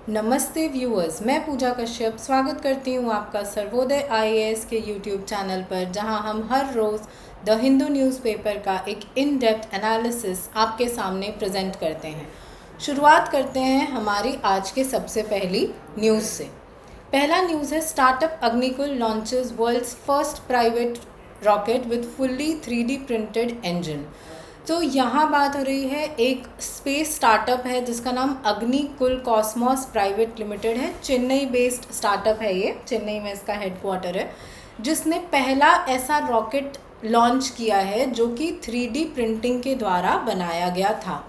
नमस्ते व्यूअर्स, मैं पूजा कश्यप स्वागत करती हूँ आपका सर्वोदय आईएएस के यूट्यूब चैनल पर, जहाँ हम हर रोज़ द हिंदू न्यूज़पेपर का एक इन डेप्थ एनालिसिस आपके सामने प्रेजेंट करते हैं। शुरुआत करते हैं हमारी आज के सबसे पहली न्यूज़ से। पहला न्यूज़ है, startup Agnikul launches world's first private rocket with fully 3D printed engine. तो यहाँ बात हो रही है, एक स्पेस स्टार्टअप है जिसका नाम अग्निकुल कॉस्मोस प्राइवेट लिमिटेड है। चेन्नई बेस्ड स्टार्टअप है ये, चेन्नई में इसका हेडक्वार्टर है, जिसने पहला ऐसा रॉकेट लॉन्च किया है जो कि 3D प्रिंटिंग के द्वारा बनाया गया था।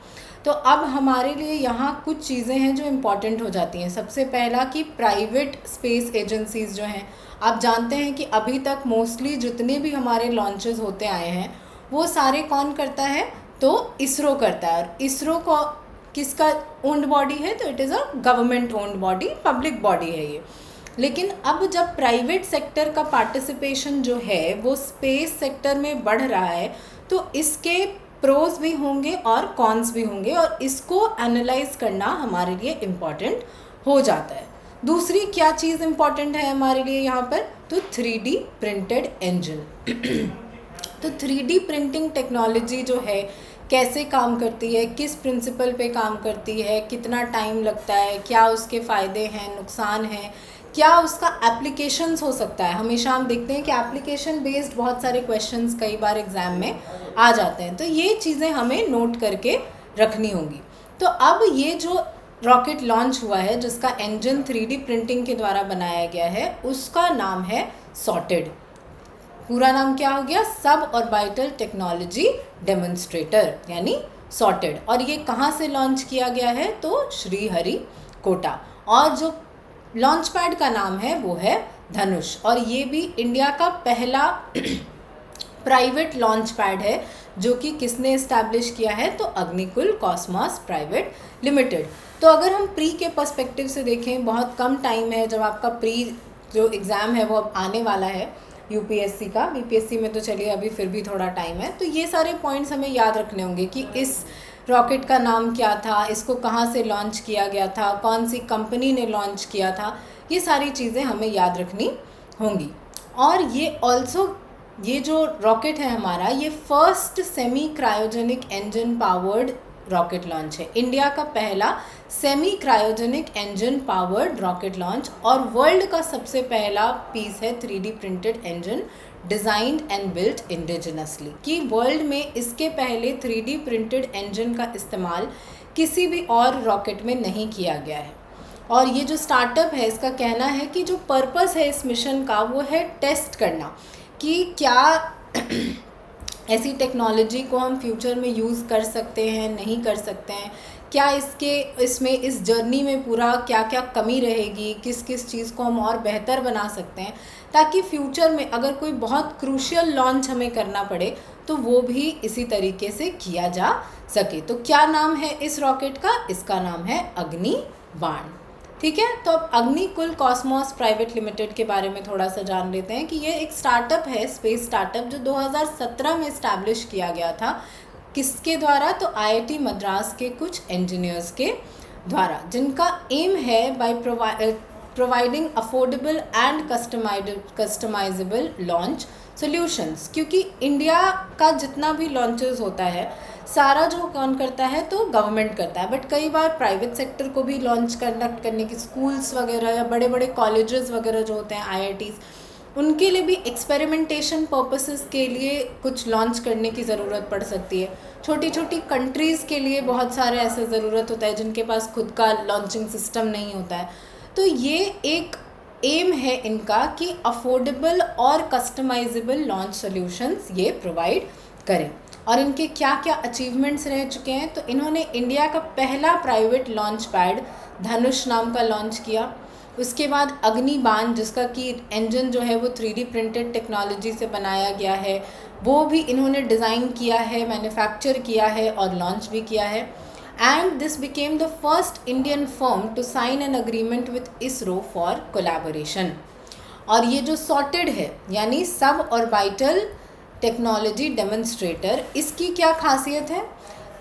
तो अब हमारे लिए यहाँ कुछ चीज़ें हैं जो इम्पॉर्टेंट हो जाती हैं। सबसे पहला कि प्राइवेट स्पेस एजेंसीज़ जो हैं, आप जानते हैं कि अभी तक मोस्टली जितने भी हमारे लॉन्चेस होते आए हैं वो सारे कौन करता है, तो इसरो करता है। और इसरो को किसका ओन्ड बॉडी है, तो it is a government owned body, public body है ये। लेकिन अब जब प्राइवेट सेक्टर का पार्टिसिपेशन जो है वो स्पेस सेक्टर में बढ़ रहा है, तो इसके प्रोज भी होंगे और कॉन्स भी होंगे, और इसको एनालाइज करना हमारे लिए इम्पॉर्टेंट हो जाता है। दूसरी क्या चीज़ इम्पॉर्टेंट है हमारे लिए यहाँ पर, तो 3D प्रिंटेड इंजन। तो 3D प्रिंटिंग टेक्नोलॉजी जो है कैसे काम करती है, किस प्रिंसिपल पे काम करती है, कितना टाइम लगता है, क्या उसके फ़ायदे हैं, नुकसान हैं, क्या उसका एप्लीकेशंस हो सकता है। हमेशा हम देखते हैं कि एप्लीकेशन बेस्ड बहुत सारे क्वेश्चंस कई बार एग्ज़ाम में आ जाते हैं, तो ये चीज़ें हमें नोट करके रखनी होंगी। तो अब ये जो रॉकेट लॉन्च हुआ है जिसका इंजन 3D प्रिंटिंग के द्वारा बनाया गया है, उसका नाम है सॉर्टेड। पूरा नाम क्या हो गया, सब ऑर्बिटल टेक्नोलॉजी डेमोन्स्ट्रेटर, यानी सॉर्टेड। और ये कहाँ से लॉन्च किया गया है, तो श्रीहरिकोटा। और जो लॉन्च पैड का नाम है वो है धनुष, और ये भी इंडिया का पहला प्राइवेट लॉन्च पैड है जो कि किसने इस्टेब्लिश किया है, तो अग्निकुल कॉस्मोस प्राइवेट लिमिटेड। तो अगर हम प्री के पर्सपेक्टिव से देखें, बहुत कम टाइम है, जब आपका प्री जो एग्ज़ाम है वो अब आने वाला है यूपीएससी का। बीपीएससी में तो चलिए अभी फिर भी थोड़ा टाइम है, तो ये सारे पॉइंट्स हमें याद रखने होंगे कि इस रॉकेट का नाम क्या था, इसको कहाँ से लॉन्च किया गया था, कौन सी कंपनी ने लॉन्च किया था, ये सारी चीज़ें हमें याद रखनी होंगी। और ये जो रॉकेट है हमारा, ये first semi cryogenic engine powered rocket launch है, इंडिया का पहला semi cryogenic engine powered rocket launch, और वर्ल्ड का सबसे पहला पीस है 3D printed engine designed and built indigenously, कि वर्ल्ड में इसके पहले 3D प्रिंटेड इंजन का इस्तेमाल किसी भी और रॉकेट में नहीं किया गया है। और ये जो स्टार्टअप है, इसका कहना है कि जो पर्पस है इस मिशन का वो है टेस्ट करना कि क्या ऐसी टेक्नोलॉजी को हम फ्यूचर में यूज़ कर सकते हैं, नहीं कर सकते हैं, क्या इसमें इस जर्नी में पूरा क्या क्या कमी रहेगी, किस किस चीज़ को हम और बेहतर बना सकते हैं, ताकि फ्यूचर में अगर कोई बहुत क्रूशियल लॉन्च हमें करना पड़े तो वो भी इसी तरीके से किया जा सके। तो क्या नाम है इस रॉकेट का, इसका नाम है अग्निबाण। ठीक है, तो अब अग्निकुल कॉस्मोस प्राइवेट लिमिटेड के बारे में थोड़ा सा जान लेते हैं कि ये एक स्टार्टअप है, स्पेस स्टार्टअप, जो 2017 में इस्टेब्लिश किया गया था। किसके द्वारा, तो आईआईटी मद्रास के कुछ इंजीनियर्स के द्वारा, जिनका एम है by providing affordable and customizable launch solutions. क्योंकि इंडिया का जितना भी लॉन्चेस होता है सारा जो कौन करता है, तो गवर्नमेंट करता है, बट कई बार प्राइवेट सेक्टर को भी लॉन्च कंडक्ट करने की, स्कूल्स वगैरह या बड़े बड़े कॉलेजेस वगैरह जो होते हैं आईआईटीज़, उनके लिए भी एक्सपेरिमेंटेशन पर्पसेस के लिए कुछ लॉन्च करने की ज़रूरत पड़ सकती है। छोटी छोटी कंट्रीज़ के लिए बहुत सारे ऐसे ज़रूरत होता है जिनके पास खुद का लॉन्चिंग सिस्टम नहीं होता है। तो ये एक एम है इनका कि अफोर्डेबल और कस्टमाइजेबल लॉन्च सॉल्यूशंस ये प्रोवाइड करें। और इनके क्या क्या अचीवमेंट्स रह चुके हैं, तो इन्होंने इंडिया का पहला प्राइवेट लॉन्च पैड धनुष नाम का लॉन्च किया। उसके बाद अग्निबाण, जिसका कि इंजन जो है वो 3D प्रिंटेड टेक्नोलॉजी से बनाया गया है, वो भी इन्होंने डिज़ाइन किया है, मैन्युफैक्चर किया है और लॉन्च भी किया है। And this became the first Indian firm to sign an agreement with ISRO for collaboration. और ये जो सॉर्टेड है, यानी सब ऑर्बिटल टेक्नोलॉजी डेमोन्स्ट्रेटर, इसकी क्या खासियत है,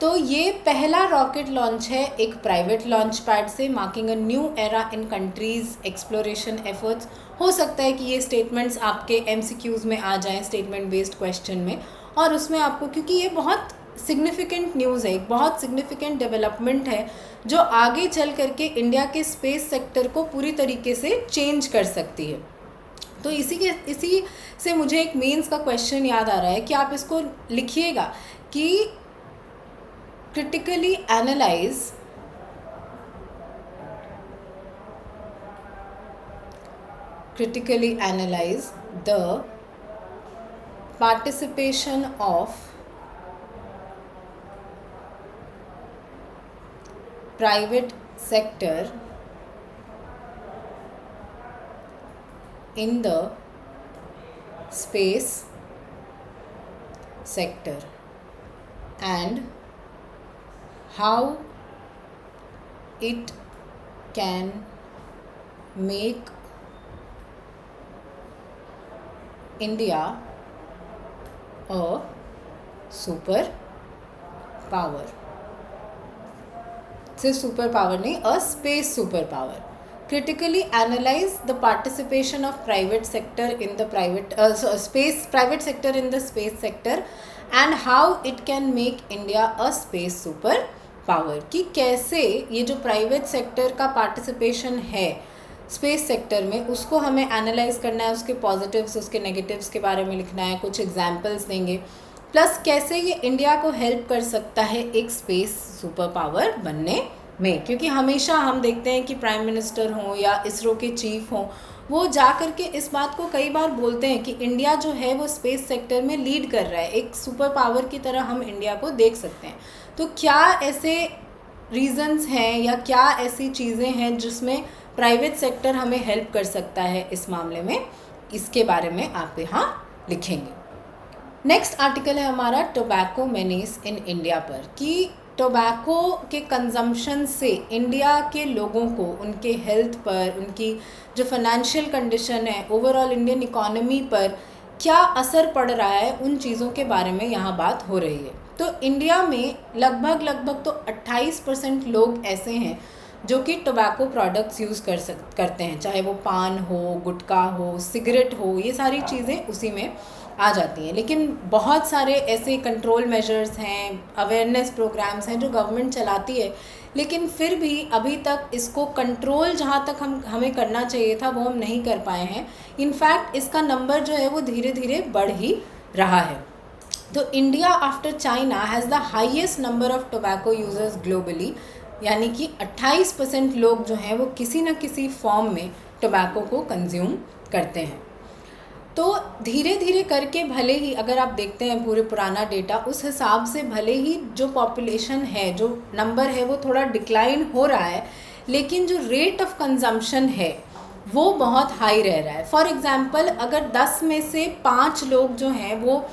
तो ये पहला रॉकेट लॉन्च है एक प्राइवेट लॉन्च पैड से, marking a new era in countries exploration efforts. हो सकता है कि ये स्टेटमेंट्स आपके MCQs में आ जाएं, स्टेटमेंट बेस्ड क्वेश्चन में, और उसमें आपको, क्योंकि ये बहुत सिग्निफिकेंट न्यूज़ है, एक बहुत सिग्निफिकेंट डेवलपमेंट है जो आगे चल करके इंडिया के स्पेस सेक्टर को पूरी तरीके से चेंज कर सकती है। तो इसी से मुझे एक मेंस का क्वेश्चन याद आ रहा है कि आप इसको लिखिएगा कि critically analyze the participation of private sector in the space sector and how it can make India a super power. सिर्फ सुपर पावर नहीं, a space super power. Critically analyze the participation of private sector in the private sector in the space sector and how it can make India a space super power. कि कैसे ये जो private sector का participation है space sector में, उसको हमें analyse करना है, उसके पॉजिटिव्स उसके नेगेटिव्स के बारे में लिखना है, कुछ एग्जाम्पल्स देंगे, प्लस कैसे ये इंडिया को हेल्प कर सकता है एक स्पेस सुपर पावर बनने में। क्योंकि हमेशा हम देखते हैं कि प्राइम मिनिस्टर हों या इसरो के चीफ हों, वो जा कर के इस बात को कई बार बोलते हैं कि इंडिया जो है वो स्पेस सेक्टर में लीड कर रहा है, एक सुपर पावर की तरह हम इंडिया को देख सकते हैं। तो क्या ऐसे रीज़न्स हैं या क्या ऐसी चीज़ें हैं जिसमें प्राइवेट सेक्टर हमें हेल्प कर सकता है इस मामले में, इसके बारे में आप यहाँ लिखेंगे। नेक्स्ट आर्टिकल है हमारा टोबैको मेनेस इन इंडिया पर, कि टोबैको के कंजम्पशन से इंडिया के लोगों को, उनके हेल्थ पर, उनकी जो फाइनेंशियल कंडीशन है, ओवरऑल इंडियन इकोनॉमी पर क्या असर पड़ रहा है, उन चीज़ों के बारे में यहाँ बात हो रही है। तो इंडिया में लगभग तो 28% लोग ऐसे हैं जो कि टोबैको प्रोडक्ट्स यूज़ करते हैं, चाहे वो पान हो, गुटखा हो, सिगरेट हो, ये सारी चीज़ें उसी में आ जाती हैं। लेकिन बहुत सारे ऐसे कंट्रोल मेजर्स हैं, अवेयरनेस प्रोग्राम्स हैं जो गवर्नमेंट चलाती है, लेकिन फिर भी अभी तक इसको कंट्रोल जहाँ तक हमें करना चाहिए था वो हम नहीं कर पाए हैं। इनफैक्ट इसका नंबर जो है वो धीरे धीरे बढ़ ही रहा है। तो India after China has the highest number of tobacco users globally, यानी कि 28% लोग जो हैं वो किसी न किसी फॉर्म में टोबैको को कंज्यूम करते हैं। तो धीरे धीरे करके, भले ही अगर आप देखते हैं पूरे पुराना डेटा, उस हिसाब से भले ही जो पॉपुलेशन है, जो नंबर है वो थोड़ा डिक्लाइन हो रहा है, लेकिन जो रेट ऑफ कंजम्पशन है वो बहुत हाई रह रहा है। फॉर एग्ज़ाम्पल, अगर 10 में से 5 लोग जो हैं वो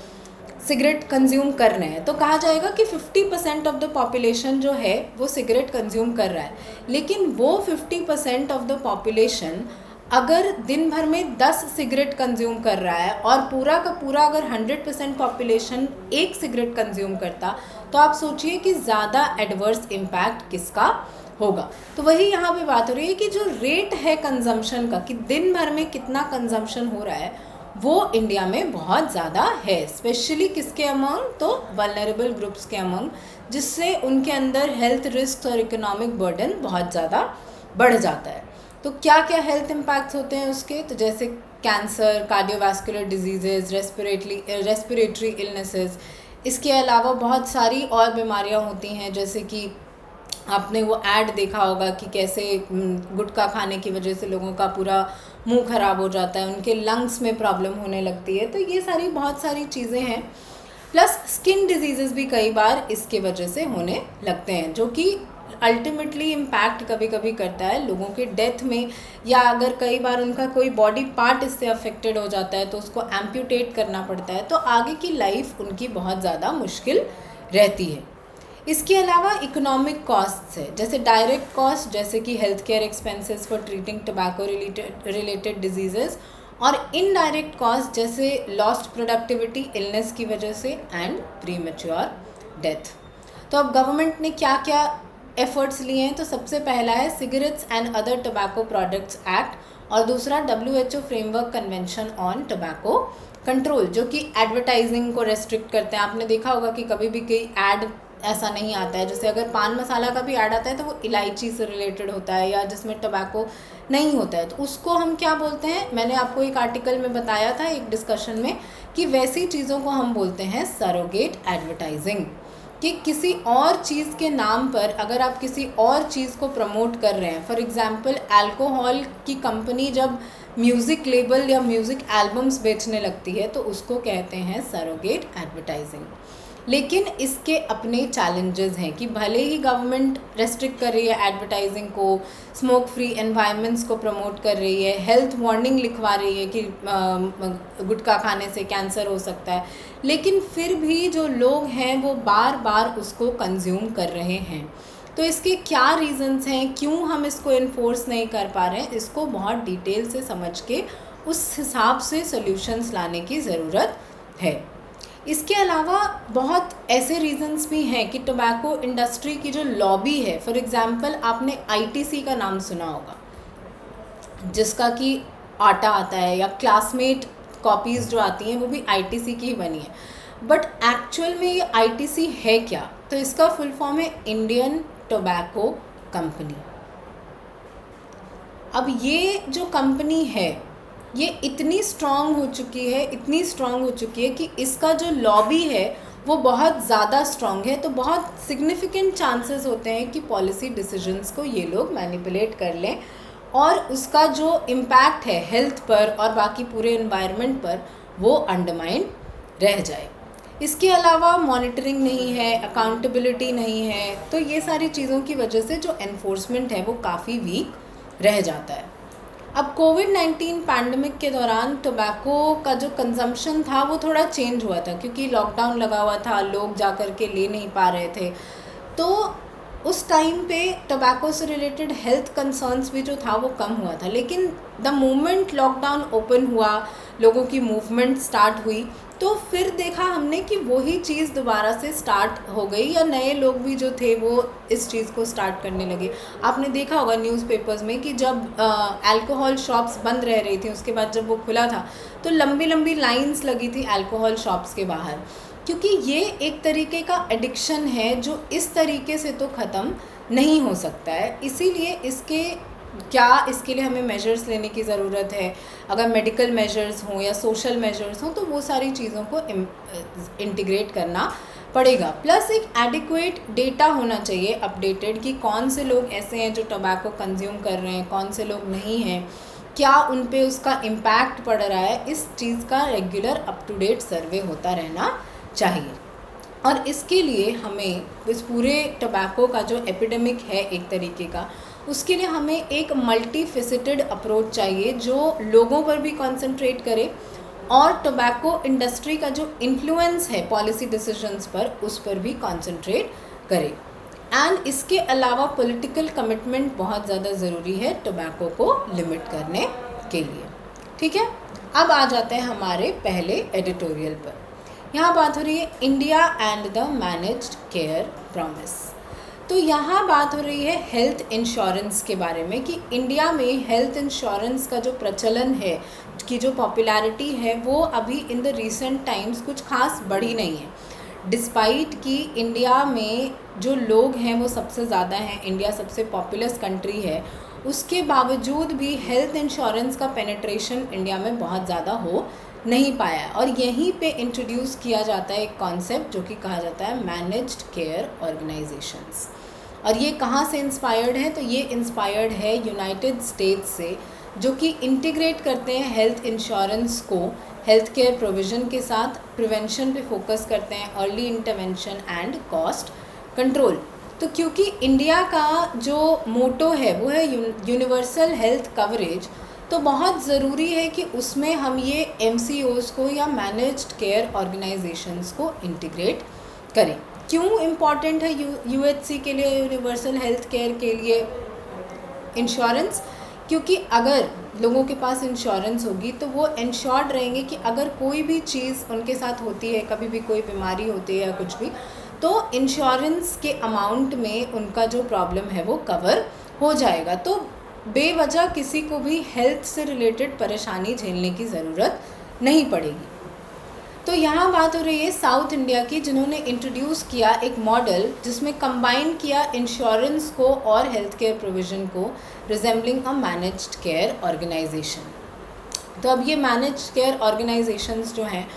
सिगरेट कंज्यूम कर रहे हैं तो कहा जाएगा कि 50% ऑफ द पॉपुलेशन जो है वो सिगरेट कंज्यूम कर रहा है। लेकिन वो 50% ऑफ द पॉपुलेशन अगर दिन भर में 10 सिगरेट कंज्यूम कर रहा है और पूरा का पूरा अगर 100% पॉपुलेशन एक सिगरेट कंज्यूम करता, तो आप सोचिए कि ज़्यादा एडवर्स इम्पैक्ट किसका होगा। तो वही यहाँ पे बात हो रही है कि जो रेट है कंजम्पशन का, कि दिन भर में कितना कंजम्पशन हो रहा है, वो इंडिया में बहुत ज़्यादा है। स्पेशली किसके अमंग? तो वल्नरेबल ग्रुप्स के अमंग, जिससे उनके अंदर हेल्थ रिस्क और इकोनॉमिक बर्डन बहुत ज़्यादा बढ़ जाता है। तो क्या क्या हेल्थ इम्पैक्ट्स होते हैं उसके? तो जैसे cancer, cardiovascular diseases, respiratory illnesses, इसके अलावा बहुत सारी और बीमारियां होती हैं, जैसे कि आपने वो ऐड देखा होगा कि कैसे गुटखा खाने की वजह से लोगों का पूरा मुंह ख़राब हो जाता है, उनके लंग्स में प्रॉब्लम होने लगती है। तो ये सारी बहुत सारी चीज़ें हैं। प्लस स्किन डिजीज़ेस भी कई बार इसके वजह से होने लगते हैं, जो कि अल्टीमेटली इम्पैक्ट कभी कभी करता है लोगों के डेथ में, या अगर कई बार उनका कोई बॉडी पार्ट इससे अफेक्टेड हो जाता है तो उसको एम्प्यूटेट करना पड़ता है, तो आगे की लाइफ उनकी बहुत ज़्यादा मुश्किल रहती है। इसके अलावा इकोनॉमिक कॉस्ट्स है, जैसे डायरेक्ट कॉस्ट, जैसे कि health care expenses for treating tobacco related diseases, और इनडायरेक्ट कॉस्ट जैसे लॉस्ट प्रोडक्टिविटी इलनेस की वजह से एंड प्रीमेच्योर डेथ। तो अब गवर्नमेंट ने क्या क्या एफर्ट्स लिए हैं, तो सबसे पहला है cigarettes and other tobacco products act और दूसरा WHO framework convention on tobacco control, जो कि एडवर्टाइजिंग को रेस्ट्रिक्ट करते हैं। आपने देखा होगा कि कभी भी कोई ऐड ऐसा नहीं आता है, जैसे अगर पान मसाला का भी ऐड आता है तो वो इलायची से रिलेटेड होता है या जिसमें टोबैको नहीं होता है, तो उसको हम क्या बोलते हैं, मैंने आपको एक आर्टिकल में बताया था एक डिस्कशन में कि वैसी चीज़ों को हम बोलते हैं सरोगेट एडवर्टाइजिंग, कि किसी और चीज़ के नाम पर अगर आप किसी और चीज़ को प्रमोट कर रहे हैं। फॉर एग्जांपल अल्कोहल की कंपनी जब म्यूज़िक लेबल या म्यूज़िक एल्बम्स बेचने लगती है तो उसको कहते हैं सरोगेट एडवर्टाइजिंग। लेकिन इसके अपने चैलेंजेस हैं कि भले ही गवर्नमेंट रेस्ट्रिक्ट कर रही है एडवर्टाइजिंग को, स्मोक फ्री एनवायरनमेंट्स को प्रमोट कर रही है, हेल्थ वार्निंग लिखवा रही है कि गुटखा खाने से कैंसर हो सकता है, लेकिन फिर भी जो लोग हैं वो बार बार उसको कंज्यूम कर रहे हैं। तो इसके क्या रीज़न्स हैं, क्यों हम इसको इन्फोर्स नहीं कर पा रहे हैं, इसको बहुत डिटेल से समझ के उस हिसाब से सॉल्यूशंस लाने की ज़रूरत है। इसके अलावा बहुत ऐसे रीज़न्स भी हैं कि टोबैको इंडस्ट्री की जो लॉबी है, फॉर एग्जांपल आपने ITC का नाम सुना होगा, जिसका कि आटा आता है या क्लासमेट कॉपीज़ जो आती हैं वो भी ITC की ही बनी है, बट एक्चुअल में ये ITC है क्या, तो इसका फुल फॉर्म है इंडियन टोबैको कंपनी। अब ये जो कंपनी है ये इतनी स्ट्रॉन्ग हो चुकी है कि इसका जो लॉबी है वो बहुत ज़्यादा स्ट्रॉन्ग है, तो बहुत सिग्निफिकेंट चांसेस होते हैं कि पॉलिसी डिसीजंस को ये लोग मैनिपुलेट कर लें और उसका जो इम्पैक्ट है हेल्थ पर और बाकी पूरे एनवायरनमेंट पर वो अंडरमाइन रह जाए। इसके अलावा मॉनिटरिंग नहीं है, अकाउंटेबिलिटी नहीं है, तो ये सारी चीज़ों की वजह से जो एनफोर्समेंट है वो काफ़ी वीक रह जाता है। अब कोविड-19 पैंडमिक के दौरान टोबैको का जो कंजम्पशन था वो थोड़ा चेंज हुआ था, क्योंकि लॉकडाउन लगा हुआ था, लोग जा कर के ले नहीं पा रहे थे, तो उस टाइम पे टोबैको से रिलेटेड हेल्थ कंसर्न्स भी जो था वो कम हुआ था। लेकिन द मोमेंट लॉकडाउन ओपन हुआ, लोगों की मूवमेंट स्टार्ट हुई, तो फिर देखा हमने कि वही चीज़ दोबारा से स्टार्ट हो गई या नए लोग भी जो थे वो इस चीज़ को स्टार्ट करने लगे। आपने देखा होगा न्यूज़पेपर्स में कि जब अल्कोहल शॉप्स बंद रह रही थी, उसके बाद जब वो खुला था तो लंबी लंबी लाइंस लगी थी अल्कोहल शॉप्स के बाहर, क्योंकि ये एक तरीके का एडिक्शन है जो इस तरीके से तो ख़त्म नहीं हो सकता है। इसीलिए इसके लिए हमें मेजर्स लेने की ज़रूरत है। अगर मेडिकल मेजर्स हों या सोशल मेजर्स हों तो वो सारी चीज़ों को इंटीग्रेट करना पड़ेगा। प्लस एक एडिक्वेट डेटा होना चाहिए अपडेटेड कि कौन से लोग ऐसे हैं जो टोबैको कंज्यूम कर रहे हैं, कौन से लोग नहीं हैं, क्या उन पे उसका इम्पैक्ट पड़ रहा है। इस चीज़ का रेगुलर अप टू डेट सर्वे होता रहना चाहिए। और इसके लिए हमें इस पूरे टोबैको का जो एपिडेमिक है एक तरीके का, उसके लिए हमें एक मल्टी फेसेटेड अप्रोच चाहिए जो लोगों पर भी कंसंट्रेट करे और टोबैको इंडस्ट्री का जो इन्फ्लुएंस है पॉलिसी डिसीजंस पर उस पर भी कंसंट्रेट करे। एंड इसके अलावा पॉलिटिकल कमिटमेंट बहुत ज़्यादा ज़रूरी है टोबैको को लिमिट करने के लिए। ठीक है, अब आ जाते हैं हमारे पहले एडिटोरियल पर। यहाँ बात हो रही है India and the managed care promise. तो यहाँ बात हो रही है हेल्थ इंश्योरेंस के बारे में कि इंडिया में हेल्थ इंश्योरेंस का जो प्रचलन है, की जो पॉपुलैरिटी है, वो अभी इन द रिसेंट टाइम्स कुछ खास बढ़ी नहीं है। डिस्पाइट कि इंडिया में जो लोग हैं वो सबसे ज़्यादा हैं, इंडिया सबसे पॉपुलस कंट्री है, उसके बावजूद भी हेल्थ इंश्योरेंस का पेनिट्रेशन इंडिया में बहुत ज़्यादा हो नहीं पाया है। और यहीं पे इंट्रोड्यूस किया जाता है एक कॉन्सेप्ट जो कि कहा जाता है मैनेज्ड केयर ऑर्गेनाइजेशंस। और ये कहाँ से इंस्पायर्ड है, तो ये इंस्पायर्ड है यूनाइटेड स्टेट्स से, जो कि इंटीग्रेट करते हैं हेल्थ इंश्योरेंस को हेल्थ केयर प्रोविज़न के साथ, प्रिवेंशन पे फोकस करते हैं, early intervention and cost control. तो क्योंकि इंडिया का जो मोटो है वो है यूनिवर्सल हेल्थ कवरेज, तो बहुत ज़रूरी है कि उसमें हम ये MCOs को या मैनेज्ड केयर ऑर्गेनाइजेशंस को इंटीग्रेट करें। क्यों इम्पॉर्टेंट है UHC के लिए, यूनिवर्सल हेल्थ केयर के लिए इंश्योरेंस? क्योंकि अगर लोगों के पास इंश्योरेंस होगी तो वो इंश्योर्ड रहेंगे कि अगर कोई भी चीज़ उनके साथ होती है, कभी भी कोई बीमारी होती है या कुछ भी, तो इंश्योरेंस के अमाउंट में उनका जो प्रॉब्लम है वो कवर हो जाएगा। तो बेवजह किसी को भी हेल्थ से रिलेटेड परेशानी झेलने की ज़रूरत नहीं पड़ेगी। तो यहाँ बात हो रही है साउथ इंडिया की, जिन्होंने इंट्रोड्यूस किया एक मॉडल जिसमें कंबाइन किया इंश्योरेंस को और हेल्थ केयर प्रोविज़न को, रिजेंबलिंग अ मैनेज्ड केयर ऑर्गेनाइजेशन। तो अब ये मैनेज्ड केयर ऑर्गेनाइजेशंस जो हैं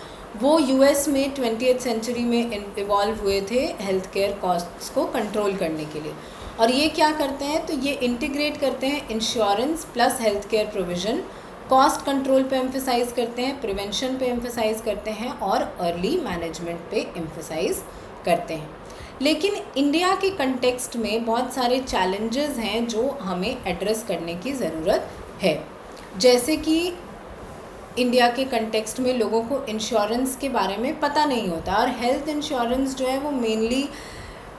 वो यूएस में 20th सेंचुरी में इवॉल्व हुए थे हेल्थ केयर कॉस्ट्स को कंट्रोल करने के लिए। और ये क्या करते हैं, तो ये इंटीग्रेट करते हैं insurance plus health care provision, cost control पे एम्फेसाइज करते हैं, प्रिवेंशन पे एम्फेसाइज करते हैं और अर्ली मैनेजमेंट पे एम्फेसाइज करते हैं। लेकिन इंडिया के कंटेक्स्ट में बहुत सारे चैलेंजेस हैं जो हमें एड्रेस करने की ज़रूरत है। जैसे कि इंडिया के कंटेक्स्ट में लोगों को इंश्योरेंस के बारे में पता नहीं होता, और हेल्थ इंश्योरेंस जो है वो मेनली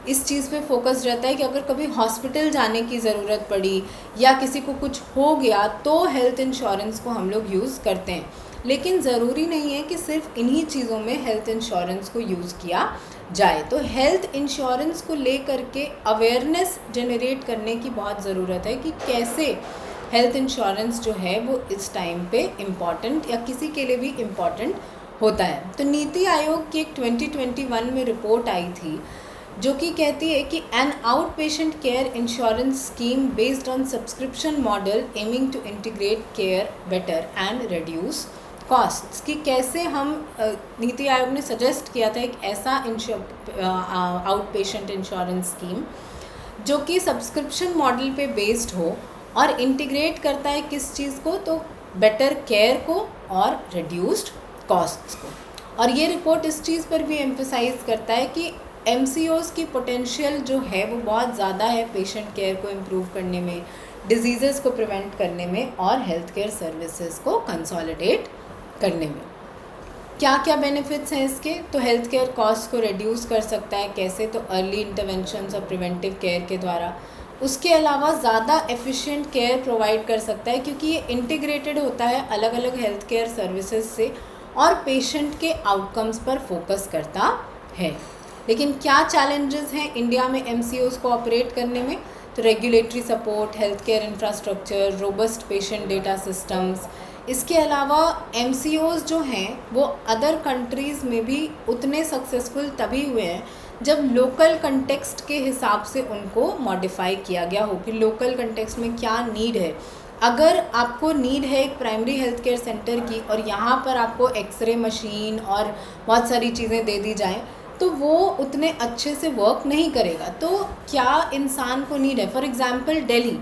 इस चीज़ पे फोकस रहता है कि अगर कभी हॉस्पिटल जाने की ज़रूरत पड़ी या किसी को कुछ हो गया तो हेल्थ इंश्योरेंस को हम लोग यूज़ करते हैं। लेकिन ज़रूरी नहीं है कि सिर्फ इन्हीं चीज़ों में हेल्थ इंश्योरेंस को यूज़ किया जाए। तो हेल्थ इंश्योरेंस को लेकर के अवेयरनेस जनरेट करने की बहुत ज़रूरत है कि कैसे हेल्थ इंश्योरेंस जो है वो इस टाइम पे इम्पॉर्टेंट या किसी के लिए भी इम्पॉर्टेंट होता है। तो नीति आयोग की एक 2021 में रिपोर्ट आई थी जो कि कहती है कि an outpatient care insurance scheme based on subscription model aiming to integrate care better and reduce costs, कि कैसे हम नीति आयोग ने सजेस्ट किया था एक ऐसा आउट पेशेंट इंश्योरेंस स्कीम जो कि सब्सक्रिप्शन मॉडल पे बेस्ड हो और इंटीग्रेट करता है किस चीज़ को, तो बेटर केयर को और रिड्यूस्ड कॉस्ट्स को। और ये रिपोर्ट इस चीज़ पर भी एम्फेसाइज करता है कि MCOs की पोटेंशियल जो है वो बहुत ज़्यादा है पेशेंट केयर को इम्प्रूव करने में, डिजीज़ेस को प्रिवेंट करने में और हेल्थ केयर सर्विसेज को कंसोलिडेट करने में। क्या क्या बेनिफिट्स हैं इसके, तो हेल्थ केयर कॉस्ट को रिड्यूस कर सकता है कैसे, तो अर्ली इंटरवेंशंस और प्रिवेंटिव केयर के द्वारा। उसके अलावा ज़्यादा एफिशिएंट केयर प्रोवाइड कर सकता है क्योंकि ये इंटीग्रेटेड होता है अलग अलग हेल्थ केयर सर्विसेज से और पेशेंट के आउटकम्स पर फोकस करता है। लेकिन क्या चैलेंजेस हैं इंडिया में MCOs को ऑपरेट करने में, तो regulatory support, health care infrastructure, robust patient data systems. इसके अलावा MCOs जो हैं वो अदर कंट्रीज़ में भी उतने सक्सेसफुल तभी हुए हैं जब लोकल कंटेक्स्ट के हिसाब से उनको मॉडिफाई किया गया हो कि लोकल कंटेक्स्ट में क्या नीड है। अगर आपको नीड है एक प्राइमरी हेल्थ केयर सेंटर की और यहाँ पर आपको एक्सरे मशीन और बहुत सारी चीज़ें दे दी जाएँ तो वो उतने अच्छे से वर्क नहीं करेगा। तो क्या इंसान को नीड है, फॉर एग्ज़ाम्पल दिल्ली,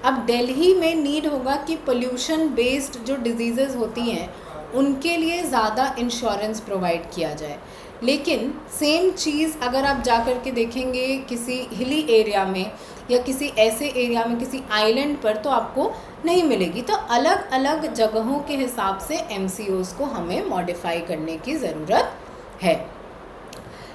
अब दिल्ली में नीड होगा कि पोल्यूशन बेस्ड जो डिजीज़ेज़ होती हैं उनके लिए ज़्यादा इंश्योरेंस प्रोवाइड किया जाए। लेकिन सेम चीज़ अगर आप जा कर के देखेंगे किसी हिली एरिया में या किसी ऐसे एरिया में, किसी आइलैंड पर, तो आपको नहीं मिलेगी। तो अलग अलग जगहों के हिसाब से MCOs को हमें मॉडिफाई करने की ज़रूरत है।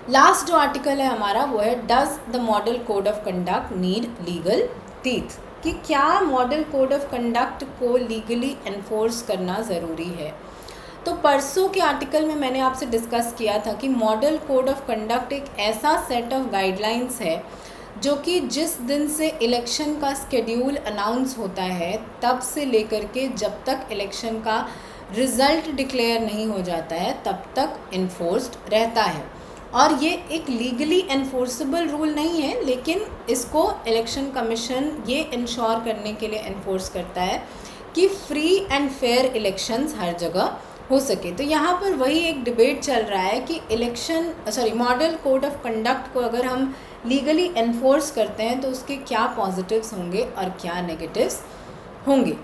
लास्ट जो आर्टिकल है हमारा वो है does the model code of conduct need legal teeth, कि क्या मॉडल कोड ऑफ कंडक्ट को लीगली एनफोर्स करना ज़रूरी है। तो परसों के आर्टिकल में मैंने आपसे डिस्कस किया था कि मॉडल कोड ऑफ कंडक्ट एक ऐसा सेट ऑफ गाइडलाइंस है जो कि जिस दिन से इलेक्शन का स्केड्यूल अनाउंस होता है तब से लेकर के जब तक इलेक्शन का रिज़ल्ट डिक्लेयर नहीं हो जाता है तब तक इन्फोर्स्ड रहता है। और ये एक लीगली एनफोर्सेबल रूल नहीं है, लेकिन इसको इलेक्शन कमीशन ये इंश्योर करने के लिए एनफोर्स करता है कि फ्री एंड फेयर इलेक्शंस हर जगह हो सके। तो यहाँ पर वही एक डिबेट चल रहा है कि मॉडल कोड ऑफ कंडक्ट को अगर हम लीगली एनफोर्स करते हैं तो उसके क्या पॉजिटिव्स होंगे और क्या नेगेटिव्स होंगे।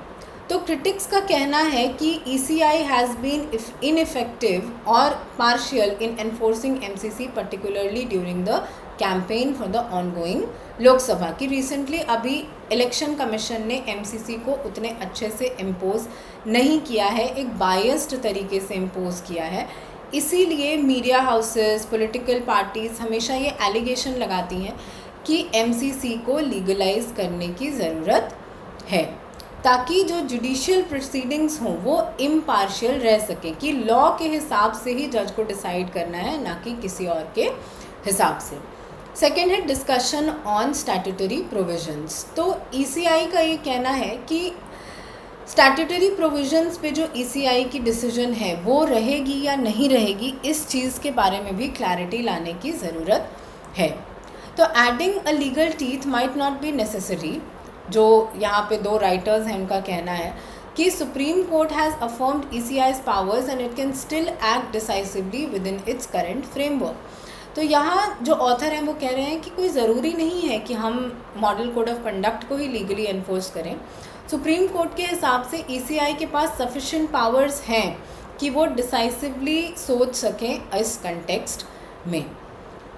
तो क्रिटिक्स का कहना है कि ECI हैज़ बीन इनइफेक्टिव और partial in enforcing MCC particularly during the campaign for the ongoing Lok Sabha, की रिसेंटली अभी इलेक्शन कमीशन ने MCC को उतने अच्छे से इम्पोज नहीं किया है, एक बायस्ड तरीके से इम्पोज किया है। इसीलिए मीडिया हाउसेस, पॉलिटिकल पार्टीज़ हमेशा ये एलिगेशन लगाती हैं कि MCC को लीगलाइज करने की ज़रूरत है ताकि जो जुडिशियल प्रोसीडिंग्स हों वो इम्पार्शियल रह सके, कि लॉ के हिसाब से ही जज को डिसाइड करना है ना कि किसी और के हिसाब से। सेकेंड है डिस्कशन ऑन स्टैट्यूटरी प्रोविजंस। तो ईसीआई का ये कहना है कि स्टैट्यूटरी प्रोविजंस पे जो ईसीआई की डिसीजन है वो रहेगी या नहीं रहेगी, इस चीज़ के बारे में भी क्लैरिटी लाने की ज़रूरत है। तो adding a legal teeth might not be necessary, जो यहाँ पे दो राइटर्स हैं उनका कहना है कि Supreme Court has affirmed ECI's powers and it can still act decisively within its current framework. तो यहाँ जो ऑथर हैं वो कह रहे हैं कि कोई ज़रूरी नहीं है कि हम मॉडल कोड ऑफ कंडक्ट को ही लीगली एनफोर्स करें। सुप्रीम कोर्ट के हिसाब से ईसीआई के पास सफिशिएंट पावर्स हैं कि वो डिसाइसिवली सोच सकें इस कंटेक्स्ट में।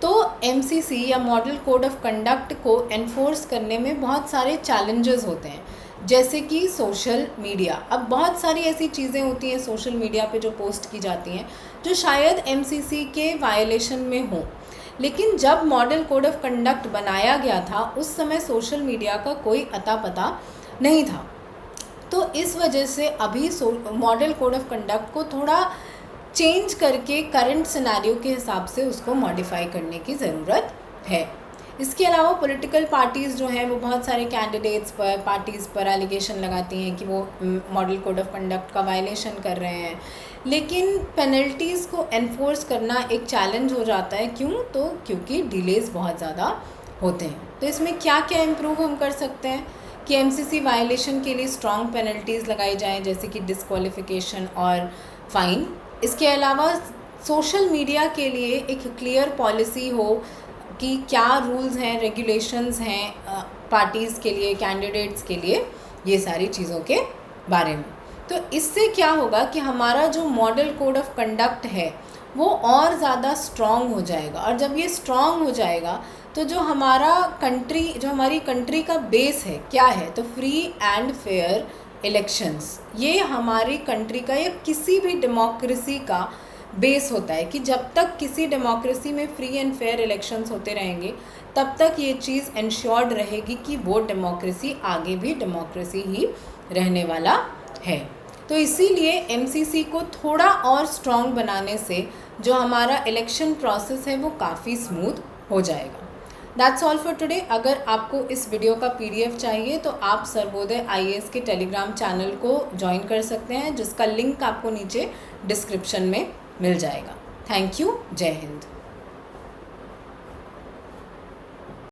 तो एमसीसी या मॉडल कोड ऑफ कंडक्ट को एनफोर्स करने में बहुत सारे चैलेंजेस होते हैं, जैसे कि सोशल मीडिया। अब बहुत सारी ऐसी चीज़ें होती हैं सोशल मीडिया पे जो पोस्ट की जाती हैं जो शायद एमसीसी के वायलेशन में हो, लेकिन जब मॉडल कोड ऑफ कंडक्ट बनाया गया था उस समय सोशल मीडिया का कोई अता पता नहीं था। तो इस वजह से अभी मॉडल कोड ऑफ कंडक्ट को थोड़ा चेंज करके करंट सिनेरियो के हिसाब से उसको मॉडिफाई करने की ज़रूरत है। इसके अलावा पॉलिटिकल पार्टीज़ जो हैं वो बहुत सारे कैंडिडेट्स पर, पार्टीज़ पर एलिगेशन लगाती हैं कि वो मॉडल कोड ऑफ कंडक्ट का वायलेशन कर रहे हैं, लेकिन पेनल्टीज़ को एनफोर्स करना एक चैलेंज हो जाता है। क्यों? तो क्योंकि डिलेज़ बहुत ज़्यादा होते हैं। तो इसमें क्या क्या इम्प्रूव हम कर सकते हैं कि एमसीसी वायलेशन के लिए स्ट्रॉन्ग पेनल्टीज़ लगाई जाएँ, जैसे कि डिस्क्वालिफिकेशन और फ़ाइन। इसके अलावा सोशल मीडिया के लिए एक क्लियर पॉलिसी हो कि क्या रूल्स हैं, रेगुलेशंस हैं पार्टीज़ के लिए, कैंडिडेट्स के लिए, ये सारी चीज़ों के बारे में। तो इससे क्या होगा कि हमारा जो मॉडल कोड ऑफ कंडक्ट है वो और ज़्यादा स्ट्रॉन्ग हो जाएगा, और जब ये स्ट्रॉन्ग हो जाएगा तो जो हमारी कंट्री का बेस है क्या है, तो फ्री एंड फेयर इलेक्शंस। ये हमारी कंट्री का या किसी भी डेमोक्रेसी का बेस होता है कि जब तक किसी डेमोक्रेसी में फ्री एंड फेयर इलेक्शंस होते रहेंगे तब तक ये चीज़ इंश्योर्ड रहेगी कि वो डेमोक्रेसी आगे भी डेमोक्रेसी ही रहने वाला है। तो इसीलिए एमसीसी को थोड़ा और स्ट्रॉन्ग बनाने से जो हमारा इलेक्शन प्रोसेस है वो काफ़ी स्मूथ हो जाएगा। That's all for today. अगर आपको इस वीडियो का पीडीएफ चाहिए तो आप सर्वोदय आईएएस के टेलीग्राम चैनल को ज्वाइन कर सकते हैं, जिसका लिंक आपको नीचे डिस्क्रिप्शन में मिल जाएगा। Thank you. जय हिंद।